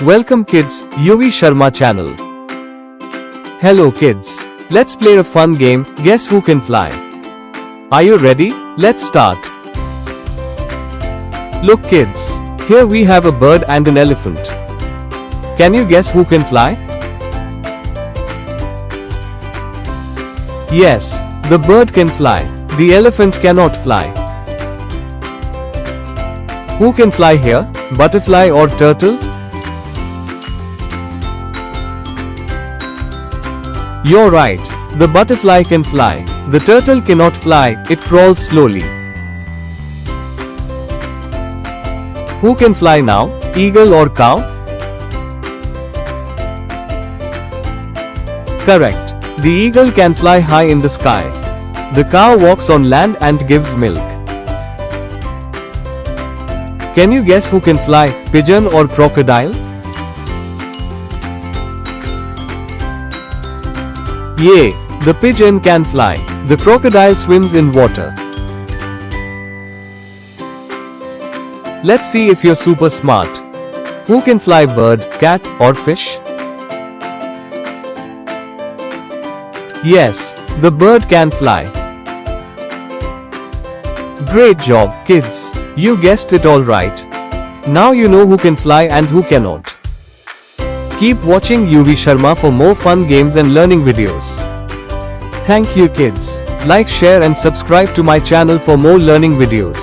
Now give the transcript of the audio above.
Welcome kids, YuviSharma channel. Hello kids. Let's play a fun game, Guess Who Can Fly. Are you ready? Let's start. Look kids, here we have a bird and an elephant. Can you guess who can fly? Yes, the bird can fly. The elephant cannot fly. Who can fly here? Butterfly or turtle? You're right. The butterfly can fly. The turtle cannot fly, it crawls slowly. Who can fly now? Eagle or cow? Correct. The eagle can fly high in the sky. The cow walks on land and gives milk. Can you guess who can fly? Pigeon or crocodile? Yay! The pigeon can fly. The crocodile swims in water. Let's see if you're super smart. Who can fly? Bird, cat, or fish? Yes, the bird can fly. Great job, kids. You guessed it all right. Now you know who can fly and who cannot. Keep watching YuviSharma for more fun games and learning videos. Thank you kids. Like, share and subscribe to my channel for more learning videos.